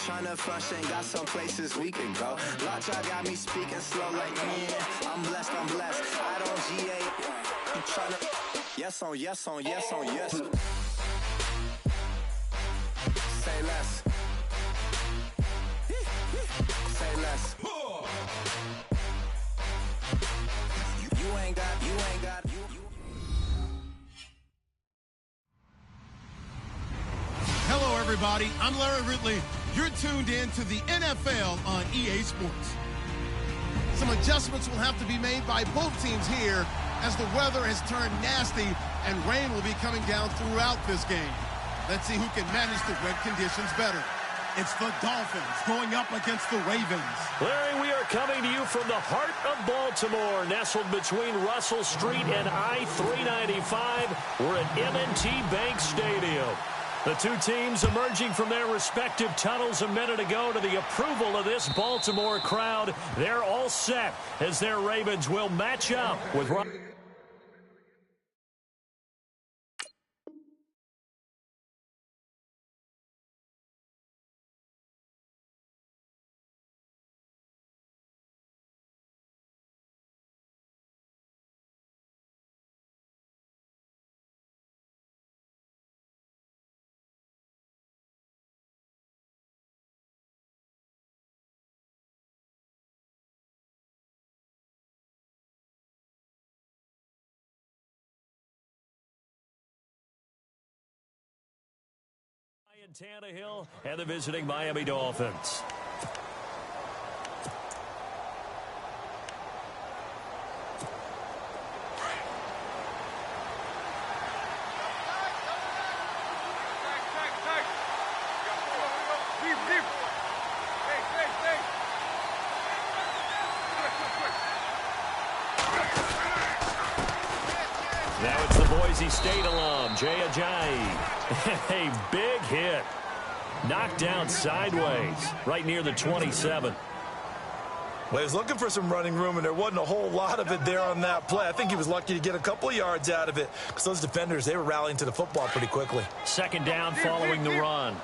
Tryna function, got some places we can go. Lockjaw got me speaking slow like, yeah, I'm blessed, I don't GA. You tryna, yes on yes on yes on yes. Say less. Say less. You ain't got. Hello, everybody. I'm Larry Ridley. You're tuned in to the NFL on EA Sports. Some adjustments will have to be made by both teams here as the weather has turned nasty and rain will be coming down throughout this game. Let's see who can manage the wet conditions better. It's the Dolphins going up against the Ravens. Larry, we are coming to you from the heart of Baltimore, nestled between Russell Street and I-395. We're at M&T Bank Stadium. The two teams emerging from their respective tunnels a minute ago to the approval of this Baltimore crowd. They're all set as their Ravens will match up with... Tannehill and the visiting Miami Dolphins. Now it's the Boise State alum, Jay Ajayi. A big hit. Knocked down sideways, right near the 27. Well, he was looking for some running room, and there wasn't a whole lot of it there on that play. I think he was lucky to get a couple of yards out of it because those defenders, they were rallying to the football pretty quickly. Second down following the run.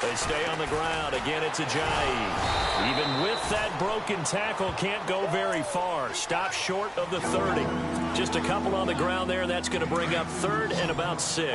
They stay on the ground. Again, it's Ajayi. Even with that broken tackle, can't go very far. Stop short of the 30. Just a couple on the ground there. That's going to bring up third and about 6.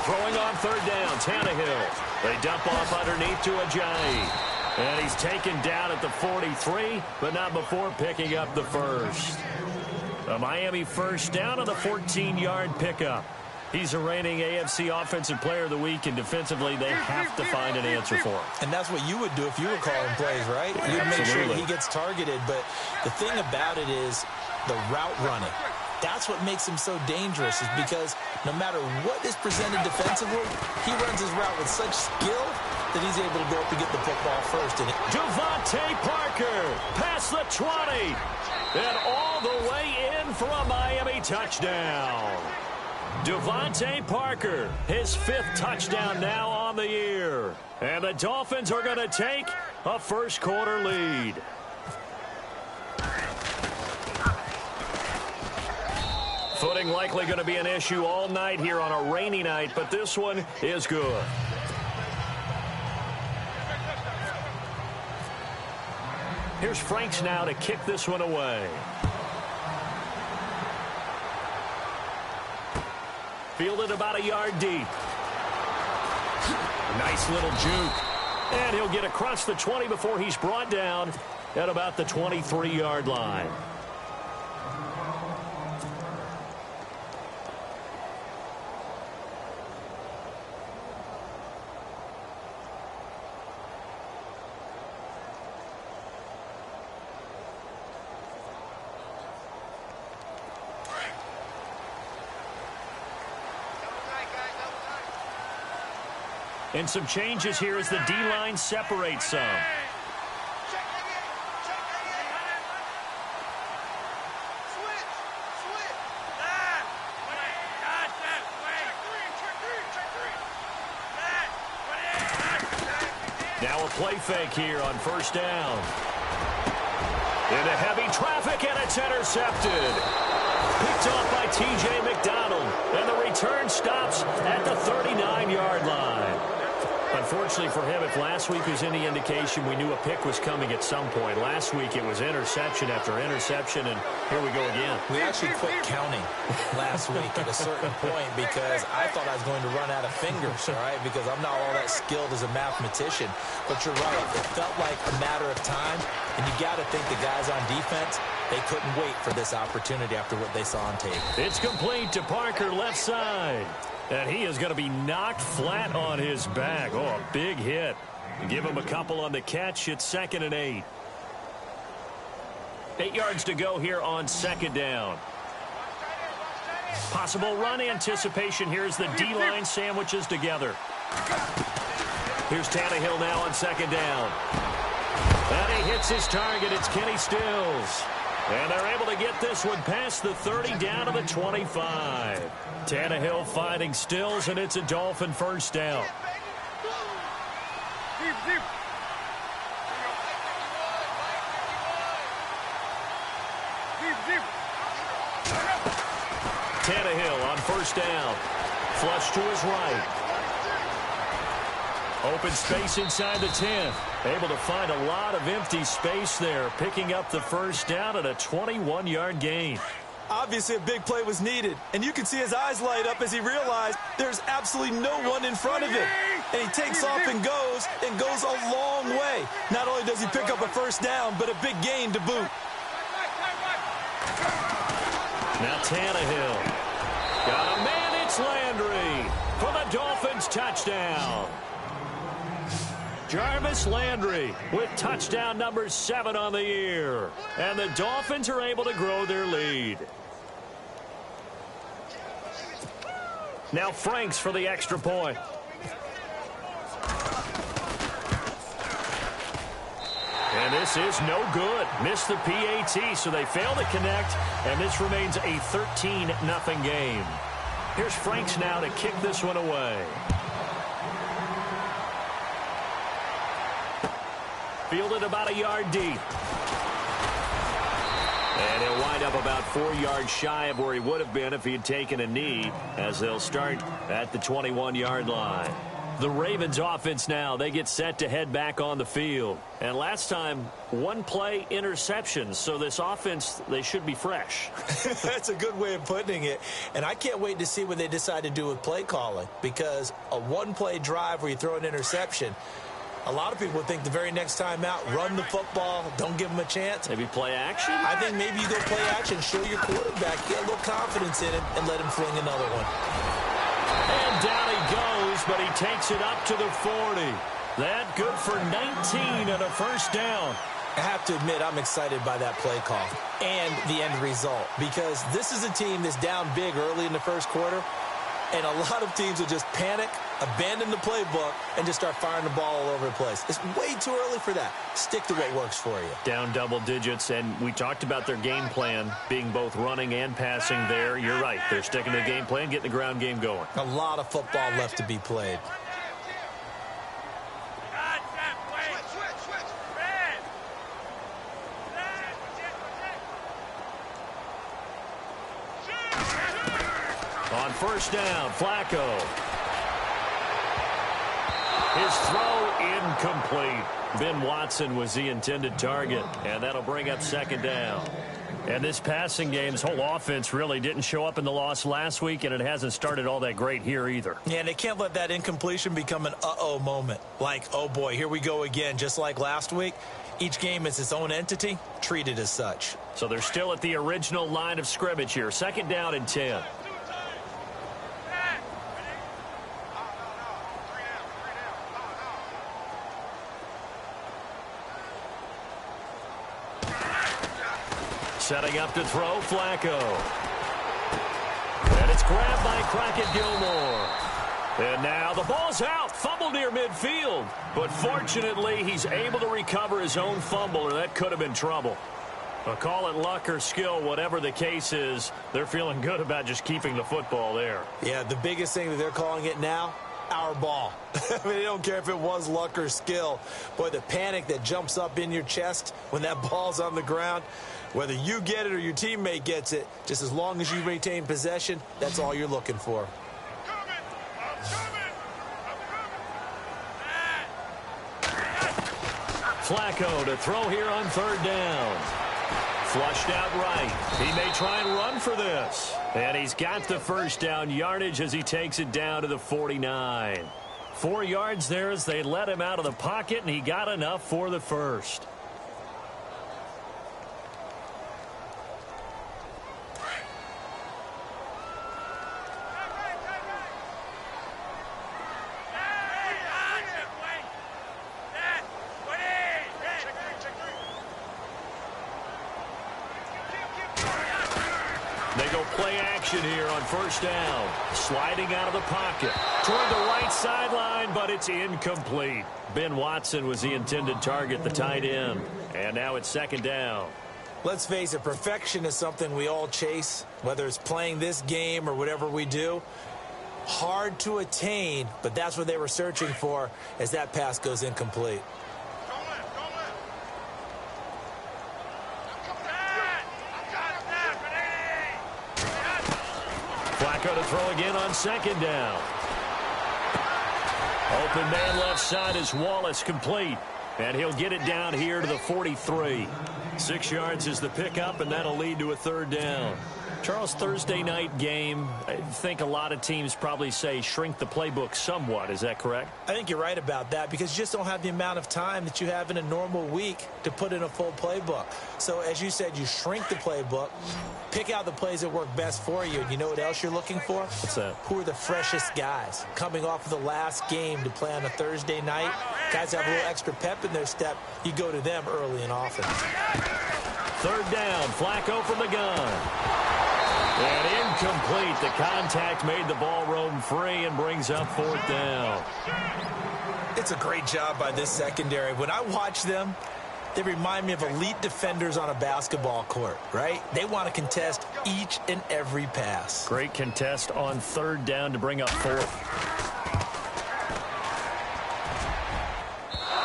Throwing on third down, Tannehill. They dump off underneath to Ajayi. And he's taken down at the 43, but not before picking up the first. A Miami first down on the 14-yard pickup. He's a reigning AFC Offensive Player of the Week, and defensively they have to find an answer for him. And that's what you would do if you were calling plays, right? You'd make sure that he gets targeted. But the thing about it is the route running. That's what makes him so dangerous, is because no matter what is presented defensively, he runs his route with such skill that he's able to go up and get the football first. And Devontae Parker past the 20 and all the way in for a Miami touchdown. Devontae Parker, his 5th touchdown now on the year. And the Dolphins are going to take a first-quarter lead. Footing likely going to be an issue all night here on a rainy night, but this one is good. Here's Franks now to kick this one away. Fielded about a yard deep. Nice little juke. And he'll get across the 20 before he's brought down at about the 23-yard line. And some changes here as the D-line separates some. Now a play fake here on first down. Into heavy traffic, and it's intercepted. Picked off by T.J. McDonald, and the return stops at the 39-yard line. Unfortunately for him, if last week was any indication, we knew a pick was coming at some point. Last week it was interception after interception, and here we go again. We actually quit counting last week at a certain point because I thought I was going to run out of fingers, all right, because I'm not all that skilled as a mathematician. But you're right. It felt like a matter of time, and you got to think the guys on defense, they couldn't wait for this opportunity after what they saw on tape. It's complete to Parker, left side. And he is going to be knocked flat on his back. Oh, a big hit. Give him a couple on the catch. It's 2nd and 8. 8 yards to go here on 2nd down. Possible run anticipation. Here's the D-line sandwiches together. Here's Tannehill now on 2nd down. And he hits his target. It's Kenny Stills. And they're able to get this one past the 30 down to the 25. Tannehill finding Stills, and it's a Dolphin first down. Tannehill on first down. Flush to his right. Open space inside the 10. Able to find a lot of empty space there, picking up the first down at a 21-yard gain. Obviously, a big play was needed, and you can see his eyes light up as he realized there's absolutely no one in front of him. And he takes off and goes a long way. Not only does he pick up a first down, but a big gain to boot. Now Tannehill. Got a man, it's Landry for the Dolphins touchdown. Jarvis Landry with touchdown number 7 on the year. And the Dolphins are able to grow their lead. Now Franks for the extra point. And this is no good. Missed the PAT, so they fail to connect, and this remains a 13-0 game. Here's Franks now to kick this one away. Fielded about a yard deep. And he'll wind up about 4 yards shy of where he would have been if he had taken a knee, as they'll start at the 21-yard line. The Ravens offense now, they get set to head back on the field. And last time, 1 play interceptions, so this offense, they should be fresh. That's a good way of putting it. And I can't wait to see what they decide to do with play calling, because a 1-play drive where you throw an interception, a lot of people would think the very next time out, run the football, don't give them a chance. Maybe play action? I think maybe you go play action, show your quarterback, get a little confidence in him, and let him fling another one. And down he goes, but he takes it up to the 40. That good for 19 and a first down. I have to admit, I'm excited by that play call and the end result, because this is a team that's down big early in the first quarter, and a lot of teams will just panic, abandon the playbook, and just start firing the ball all over the place. It's way too early for that. Stick to what works for you. Down double digits, and we talked about their game plan being both running and passing there. You're right. They're sticking to the game plan, getting the ground game going. A lot of football left to be played. On first down, Flacco. His throw incomplete. Ben Watson was the intended target, and that'll bring up 2nd down. And this passing game, this whole offense really didn't show up in the loss last week, and it hasn't started all that great here either. Yeah, and they can't let that incompletion become an uh-oh moment. Like, oh boy, here we go again, just like last week. Each game is its own entity, treated as such. So they're still at the original line of scrimmage here. 2nd down and 10. Setting up to throw, Flacco. And it's grabbed by Crockett Gilmore. And now the ball's out. Fumble near midfield. But fortunately, he's able to recover his own fumble, or that could have been trouble. But call it luck or skill, whatever the case is, they're feeling good about just keeping the football there. Yeah, the biggest thing that they're calling it now, our ball. I mean, I don't care if it was luck or skill. Boy, the panic that jumps up in your chest when that ball's on the ground, whether you get it or your teammate gets it, just as long as you retain possession, that's all you're looking for. Flacco to throw here on third down. Flushed out right. He may try and run for this. And he's got the first down yardage as he takes it down to the 49. 4 yards there as they let him out of the pocket, and he got enough for the first. They go play action here on first down. Sliding out of the pocket. Toward the right sideline, but it's incomplete. Ben Watson was the intended target, the tight end. And now it's second down. Let's face it, perfection is something we all chase, whether it's playing this game or whatever we do. Hard to attain, but that's what they were searching for as that pass goes incomplete. Flacco to throw again on second down. Open man left side is Wallace, complete. And he'll get it down here to the 43. 6 yards is the pickup, and that'll lead to a third down. Charles, Thursday night game, I think a lot of teams probably say shrink the playbook somewhat. Is that correct? I think you're right about that because you just don't have the amount of time that you have in a normal week to put in a full playbook. So as you said, you shrink the playbook, pick out the plays that work best for you. And you know what else you're looking for? What's that? Who are the freshest guys coming off of the last game to play on a Thursday night? Guys have a little extra pep in their step. You go to them early and often. Third down, Flacco from the gun. And incomplete. The contact made the ball roam free and brings up fourth down. It's a great job by this secondary. When I watch them, they remind me of elite defenders on a basketball court, right? They want to contest each and every pass. Great contest on third down to bring up fourth.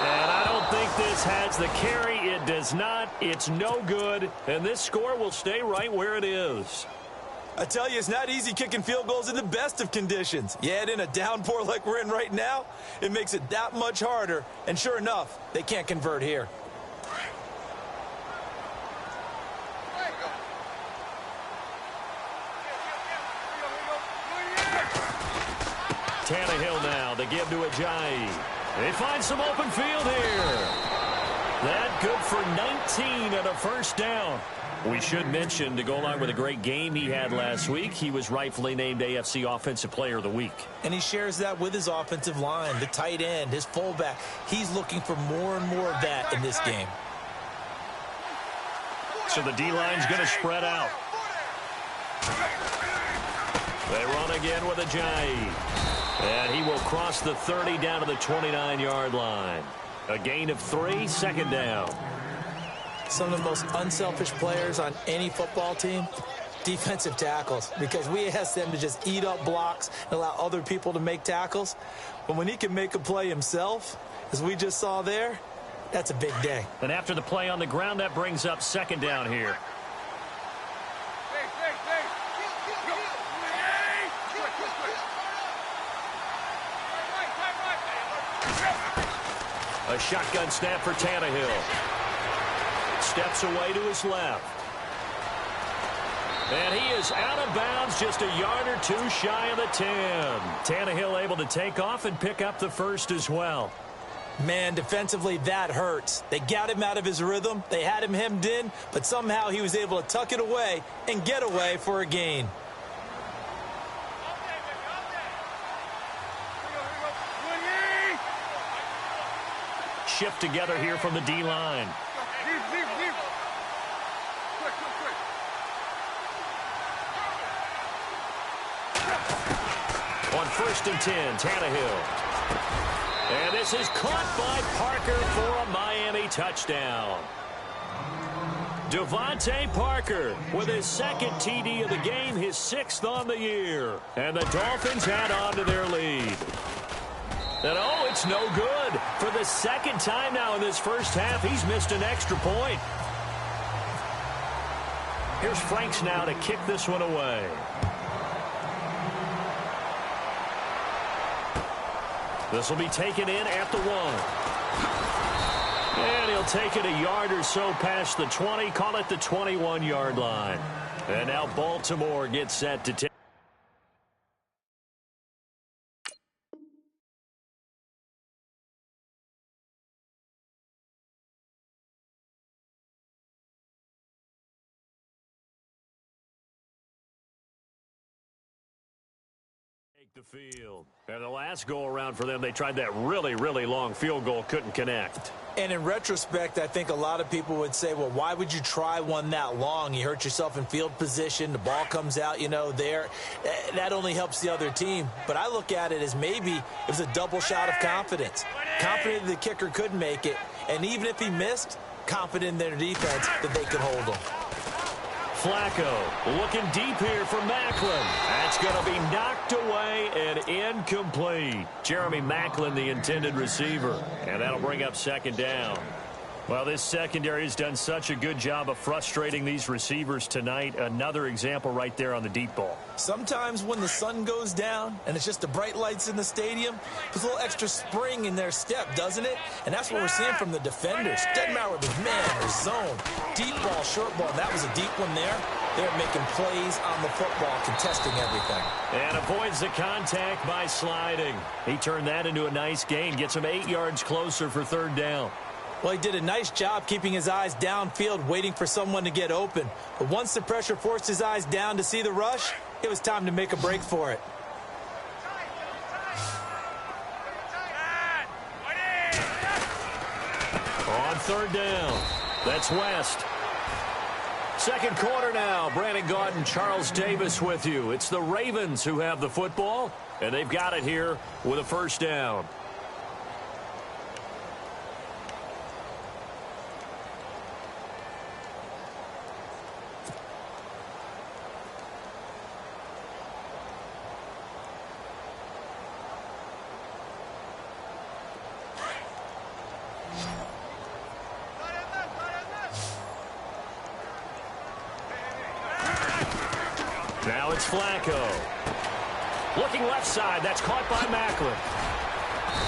And I don't think this has the carry. It does not. It's no good. And this score will stay right where it is. I tell you, it's not easy kicking field goals in the best of conditions. You add in a downpour like we're in right now, it makes it that much harder. And sure enough, they can't convert here. Tannehill now, they give to Ajayi. They find some open field here. That good for 19 and a first down. We should mention, to go along with a great game he had last week, he was rightfully named AFC Offensive Player of the Week. And he shares that with his offensive line, the tight end, his fullback. He's looking for more and more of that in this game. So the D-line's going to spread out. They run again with Ajayi. And he will cross the 30 down to the 29-yard line. A gain of 3, second down. Some of the most unselfish players on any football team, defensive tackles, because we ask them to just eat up blocks and allow other people to make tackles. But when he can make a play himself, as we just saw there, that's a big day. And after the play on the ground, that brings up second down here. A shotgun snap for Tannehill. Steps away to his left. And he is out of bounds, just a yard or two shy of the 10. Tannehill able to take off and pick up the first as well. Man, defensively, that hurts. They got him out of his rhythm. They had him hemmed in, but somehow he was able to tuck it away and get away for a gain. Shift together here from the D-line. On 1st and 10, Tannehill. And this is caught by Parker for a Miami touchdown. Devontae Parker with his second TD of the game, his 6th on the year. And the Dolphins add on to their lead. And oh, it's no good. For the second time now in this first half, he's missed an extra point. Here's Franks now to kick this one away. This will be taken in at the 1. And he'll take it a yard or so past the 20, call it the 21-yard line. And now Baltimore gets set to take. The field. And the last go-around for them, they tried that really, really long field goal, couldn't connect. And in retrospect, I think a lot of people would say, well, why would you try one that long? You hurt yourself in field position. The ball comes out, there. That only helps the other team. But I look at it as maybe it was a double shot of confidence. Confident the kicker could make it. And even if he missed, confident in their defense that they could hold him. Flacco looking deep here for Maclin. That's going to be knocked away and incomplete. Jeremy Maclin, the intended receiver. And that'll bring up second down. Well, this secondary has done such a good job of frustrating these receivers tonight. Another example right there on the deep ball. Sometimes when the sun goes down and it's just the bright lights in the stadium, there's a little extra spring in their step, doesn't it? And that's what we're seeing from the defenders. Doesn't matter whether it's man or zone. Deep ball, short ball. That was a deep one there. They're making plays on the football, contesting everything. And avoids the contact by sliding. He turned that into a nice gain. Gets him 8 yards closer for third down. Well, he did a nice job keeping his eyes downfield, waiting for someone to get open. But once the pressure forced his eyes down to see the rush, it was time to make a break for it. On third down, that's West. Second quarter now. Brandon Gaudin, Charles Davis with you. It's the Ravens who have the football, and they've got it here with a first down. Now it's Flacco. Looking left side. That's caught by Maclin.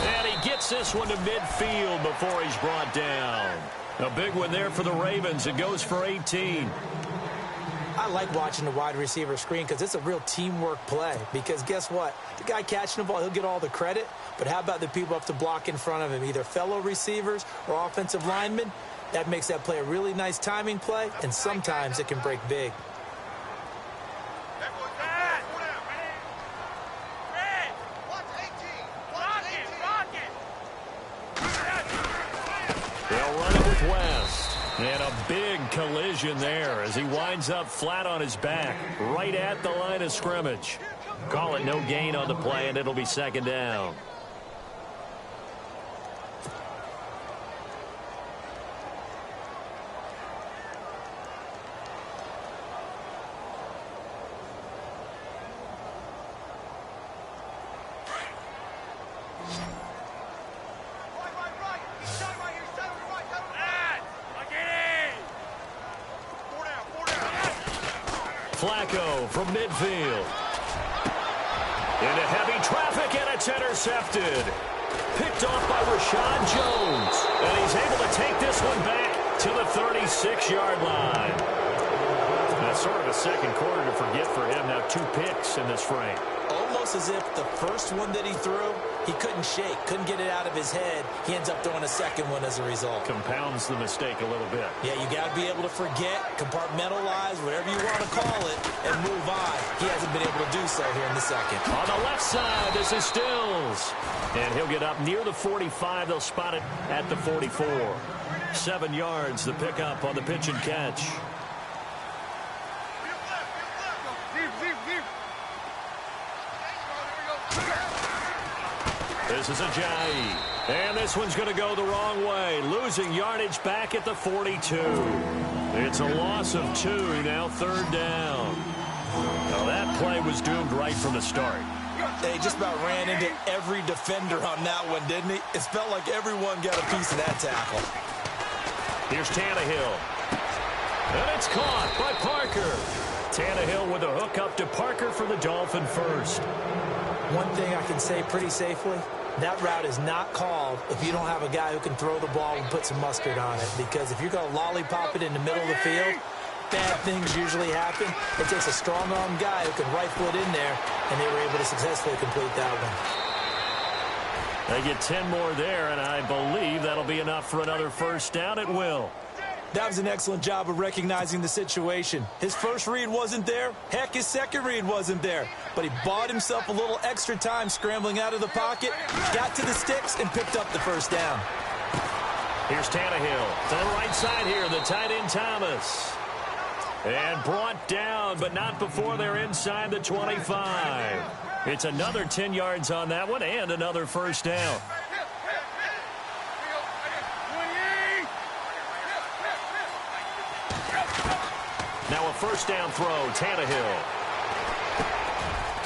And he gets this one to midfield before he's brought down. A big one there for the Ravens. It goes for 18. I like watching the wide receiver screen because it's a real teamwork play. Because guess what? The guy catching the ball, he'll get all the credit. But how about the people up to block in front of him, either fellow receivers or offensive linemen? That makes that play a really nice timing play, and sometimes it can break big. West. And a big collision there as he winds up flat on his back right at the line of scrimmage. Call it no gain on the play, and it'll be second down. Flacco from midfield. Into heavy traffic, and it's intercepted. Picked off by Rashad Jones. And he's able to take this one back to the 36-yard line. That's sort of a second quarter to forget for him. Now 2 picks in this frame. Almost as if the first one that he threw, he couldn't shake, couldn't get it out of his head. He ends up throwing a second one as a result. Compounds the mistake a little bit. Yeah, you got to be able to forget, compartmentalize, whatever you want to call it, and move on. He hasn't been able to do so here in the second. On the left side, this is Stills. And he'll get up near the 45. They'll spot it at the 44. 7 yards, the pickup on the pitch and catch. This is Ajayi. And this one's going to go the wrong way. Losing yardage back at the 42. It's a loss of 2, now third down. Now that play was doomed right from the start. They just about ran into every defender on that one, didn't he? It felt like everyone got a piece of that tackle. Here's Tannehill. And it's caught by Parker. Tannehill with a hook up to Parker for the Dolphin first. One thing I can say pretty safely, that route is not called if you don't have a guy who can throw the ball and put some mustard on it. Because if you're going to lollipop it in the middle of the field, bad things usually happen. It takes a strong-arm guy who can rifle it in there, and they were able to successfully complete that one. They get 10 more there, and I believe that'll be enough for another first down. It will. That was an excellent job of recognizing the situation. His first read wasn't there. Heck, his second read wasn't there. But he bought himself a little extra time scrambling out of the pocket, got to the sticks, and picked up the first down. Here's Tannehill to the right side here, the tight end Thomas. And brought down, but not before they're inside the 25. It's another 10 yards on that one and another first down. Now a first down throw, Tannehill.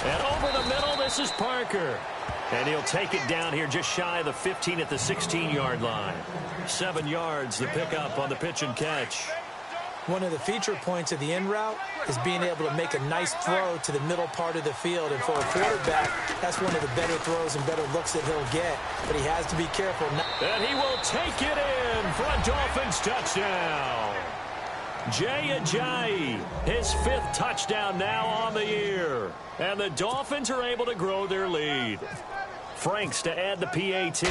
And over the middle, this is Parker. And he'll take it down here just shy of the 15 at the 16-yard line. 7 yards, the pickup on the pitch and catch. One of the feature points of the in route is being able to make a nice throw to the middle part of the field. And for a quarterback, that's one of the better throws and better looks that he'll get. But he has to be careful. And he will take it in for a Dolphins touchdown. Jay Ajayi, his 5th touchdown now on the year. And the Dolphins are able to grow their lead. Franks to add the PAT.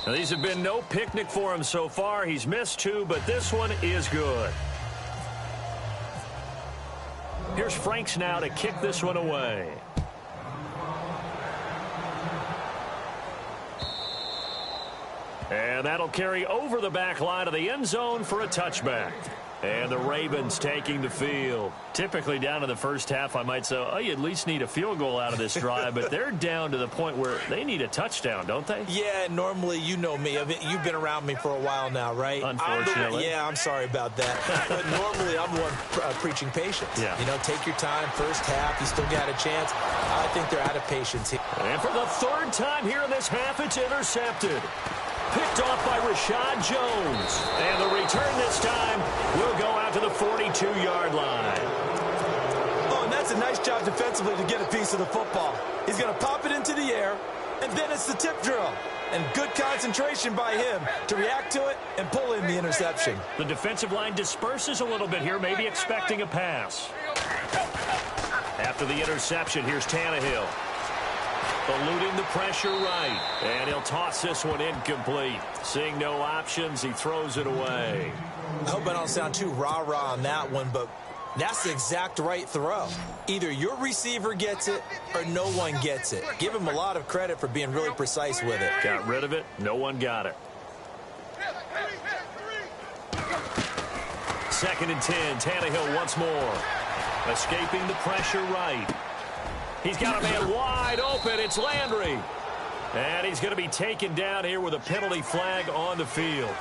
Now, these have been no picnic for him so far. He's missed 2, but this one is good. Here's Franks now to kick this one away. And that'll carry over the back line of the end zone for a touchback. And the Ravens taking the field. Typically down in the first half, I might say, oh, you at least need a field goal out of this drive. But they're down to the point where they need a touchdown, don't they? Yeah, normally, you know me. You've been around me for a while now, right? Unfortunately. I'm sorry about that. But normally, I'm the one preaching patience. Yeah. You know, take your time, first half, you still got a chance. I think they're out of patience here. And for the 3rd time here in this half, it's intercepted. Picked off by Rashad Jones. And the return this time will go out to the 42-yard line. Oh, and that's a nice job defensively to get a piece of the football. He's going to pop it into the air, and then it's the tip drill. And good concentration by him to react to it and pull in the interception. The defensive line disperses a little bit here, maybe expecting a pass. After the interception, here's Tannehill. Eluding the pressure right. And he'll toss this one incomplete. Seeing no options, he throws it away. I hope I don't sound too rah-rah on that one, but that's the exact right throw. Either your receiver gets it or no one gets it. Give him a lot of credit for being really precise with it. Got rid of it. No one got it. 2nd and 10. Tannehill once more. Escaping the pressure right. He's got a man wide open. It's Landry. And he's going to be taken down here with a penalty flag on the field.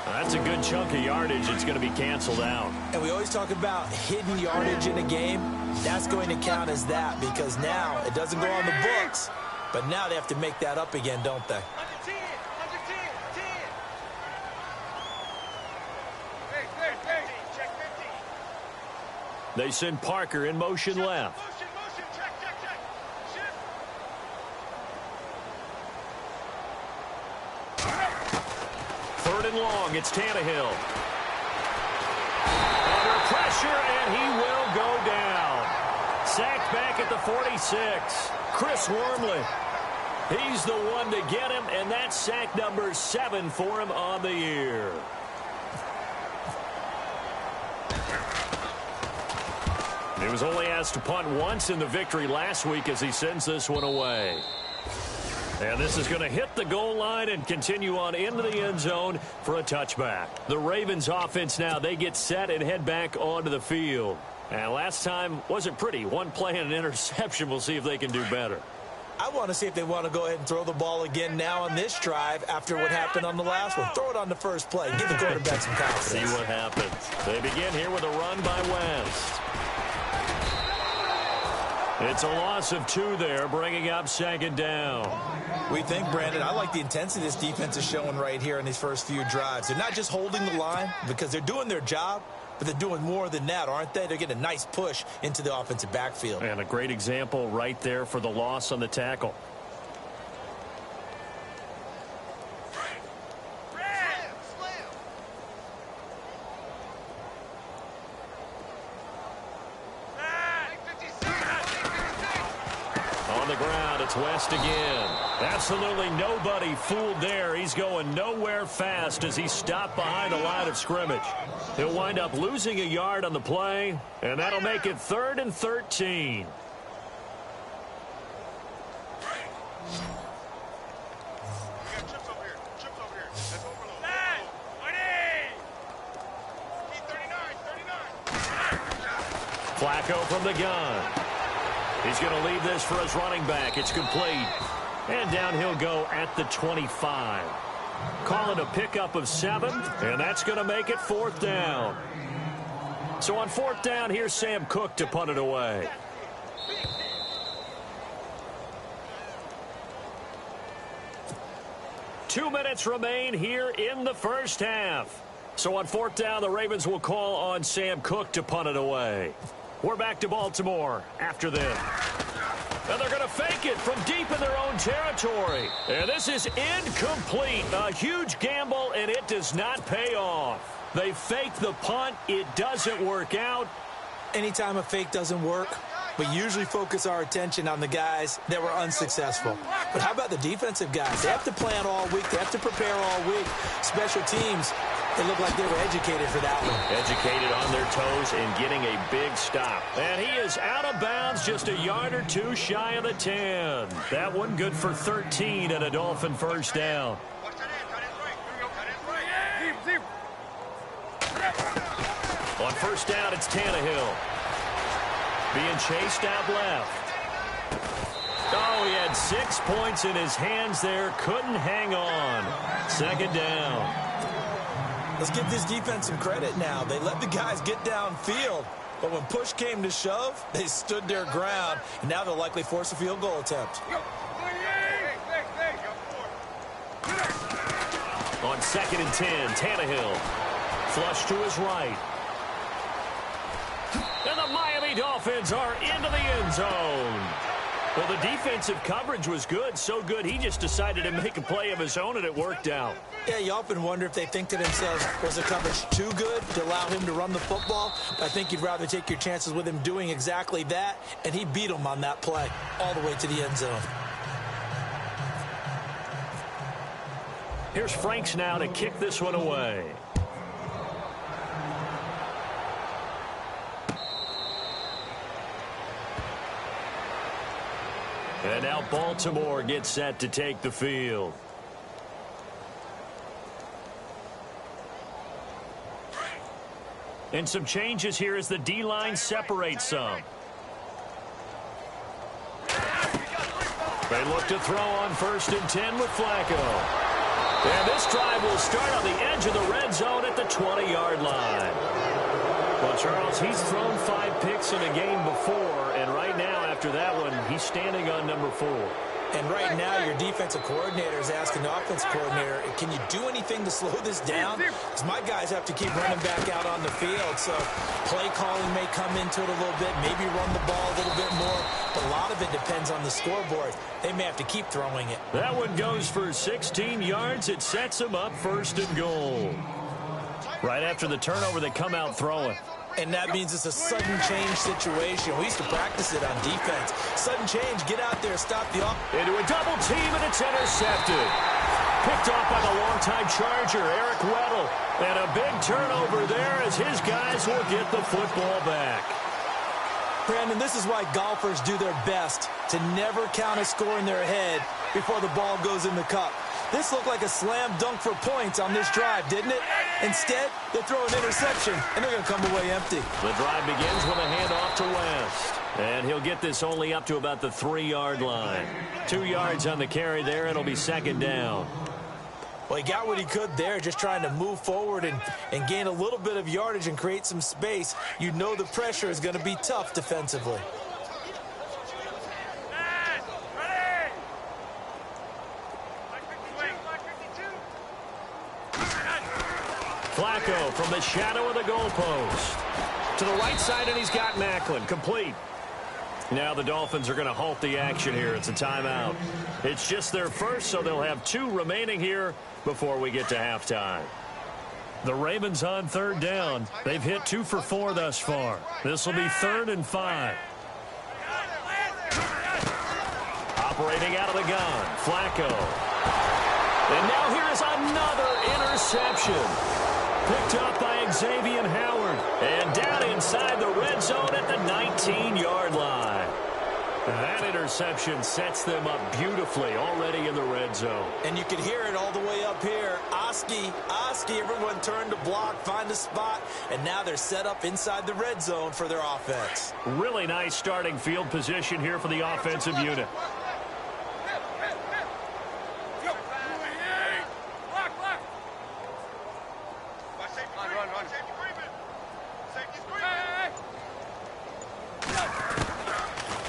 That's a good chunk of yardage. It's going to be canceled out. And we always talk about hidden yardage in a game. That's going to count as that because now it doesn't go on the books, but now they have to make that up again, don't they? They send Parker in motion left. Long, it's Tannehill. Under pressure, and he will go down. Sacked back at the 46. Chris Wormley. He's the one to get him, and that's sack number 7 for him on the year. He was only asked to punt once in the victory last week as he sends this one away. And this is going to hit the goal line and continue on into the end zone for a touchback. The Ravens offense now, they get set and head back onto the field. And last time wasn't pretty. One play and an interception. We'll see if they can do better. I want to see if they want to go ahead and throw the ball again now on this drive after what happened on the last one. Throw it on the first play. Give the quarterback some confidence. See what happens. They begin here with a run by West. It's a loss of 2 there, bringing up second down. We think, Brandon, I like the intensity this defense is showing right here in these first few drives. They're not just holding the line because they're doing their job, but they're doing more than that, aren't they? They're getting a nice push into the offensive backfield. And a great example right there for the loss on the tackle. On the ground, it's West again. Absolutely nobody fooled there. He's going nowhere fast as he stopped behind the line of scrimmage. He'll wind up losing a yard on the play, and that'll make it 3rd and 13. Flacco from the gun. He's going to leave this for his running back. It's complete. And down he'll go at the 25. Call it a pickup of 7, and that's going to make it 4th down. So on 4th down, here's Sam Cook to punt it away. Two minutes remain here in the first half. So on 4th down, the Ravens will call on Sam Cook to punt it away. We're back to Baltimore after this. And they're going to fake it from deep in their own territory. And this is incomplete. A huge gamble, and it does not pay off. They fake the punt. It doesn't work out. Anytime a fake doesn't work, we usually focus our attention on the guys that were unsuccessful. But how about the defensive guys? They have to plan all week. They have to prepare all week. Special teams, they look like they were educated for that one. Educated on their toes and getting a big stop. And he is out of bounds, just a yard or 2 shy of the 10. That one good for 13 and a Dolphin first down. On first down, it's Tannehill. Being chased out left. Oh, he had 6 points in his hands there. Couldn't hang on. Second down. Let's give this defense some credit now. They let the guys get downfield. But when push came to shove, they stood their ground. And now they'll likely force a field goal attempt. On 2nd and 10, Tannehill. Flush to his right. And the Miami Dolphins are into the end zone. Well, the defensive coverage was good, so good he just decided to make a play of his own, and it worked out. Yeah, you often wonder if they think to themselves, was the coverage too good to allow him to run the football? I think you'd rather take your chances with him doing exactly that, and he beat him on that play all the way to the end zone. Here's Franks now to kick this one away. And now Baltimore gets set to take the field. And some changes here as the D-line separates some. They look to throw on 1st and 10 with Flacco. And this drive will start on the edge of the red zone at the 20-yard line. Well, Charles, he's thrown 5 picks in a game before, and right now, after that one, he's standing on number 4. And right now, your defensive coordinator is asking the offense coordinator, can you do anything to slow this down? Because my guys have to keep running back out on the field, so play calling may come into it a little bit, maybe run the ball a little bit more, but a lot of it depends on the scoreboard. They may have to keep throwing it. That one goes for 16 yards. It sets them up 1st and goal. Right after the turnover, they come out throwing. And that means it's a sudden change situation. We used to practice it on defense. Sudden change, get out there, stop the off. Into a double team, and it's intercepted. Picked off by the longtime Charger, Eric Weddle. And a big turnover there as his guys will get the football back. Brandon, this is why golfers do their best to never count a score in their head before the ball goes in the cup. This looked like a slam dunk for points on this drive, didn't it? Instead, they throw an interception, and they're going to come away empty. The drive begins with a handoff to West. And he'll get this only up to about the 3-yard line. 2 yards on the carry there. It'll be 2nd down. Well, he got what he could there, just trying to move forward and gain a little bit of yardage and create some space. You know the pressure is going to be tough defensively. Flacco from the shadow of the goalpost. To the right side, and he's got Macklin. Complete. Now the Dolphins are going to halt the action here. It's a timeout. It's just their first, so they'll have 2 remaining here before we get to halftime. The Ravens on third down. They've hit 2 for 4 thus far. This will be 3rd and 5. Operating out of the gun, Flacco. And now here is another interception. Picked up by Xavier Howard. And down inside the red zone at the 19-yard line. That interception sets them up beautifully already in the red zone. And you can hear it all the way up here. Oski, everyone turned to block, find a spot, and now they're set up inside the red zone for their offense. Really nice starting field position here for the offensive unit.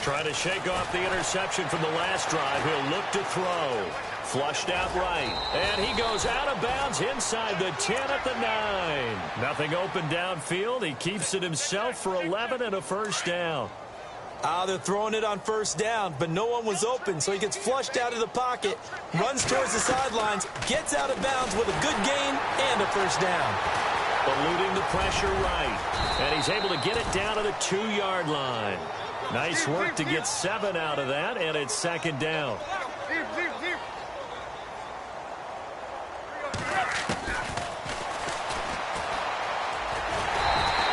Trying to shake off the interception from the last drive. He'll look to throw. Flushed out right. And he goes out of bounds inside the 10 at the 9. Nothing open downfield. He keeps it himself for 11 and a first down. They're throwing it on first down, but no one was open, so he gets flushed out of the pocket, runs towards the sidelines, gets out of bounds with a good gain and a first down. Eluding the pressure right. And he's able to get it down to the 2-yard line. Nice work to get 7 out of that, and it's 2nd down.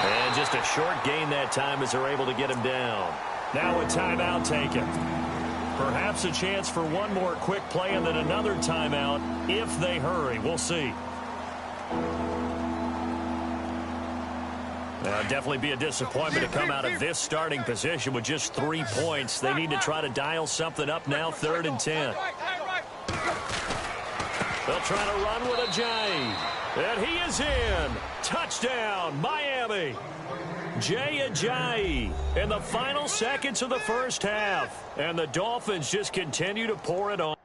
And just a short gain that time as they're able to get him down. Now a timeout taken. Perhaps a chance for one more quick play and then another timeout if they hurry. We'll see. Definitely be a disappointment to come out of this starting position with just 3 points. They need to try to dial something up now, 3rd and 10. They'll try to run with a J. And he is in. Touchdown, Miami. Jay Ajayi in the final seconds of the first half. And the Dolphins just continue to pour it on.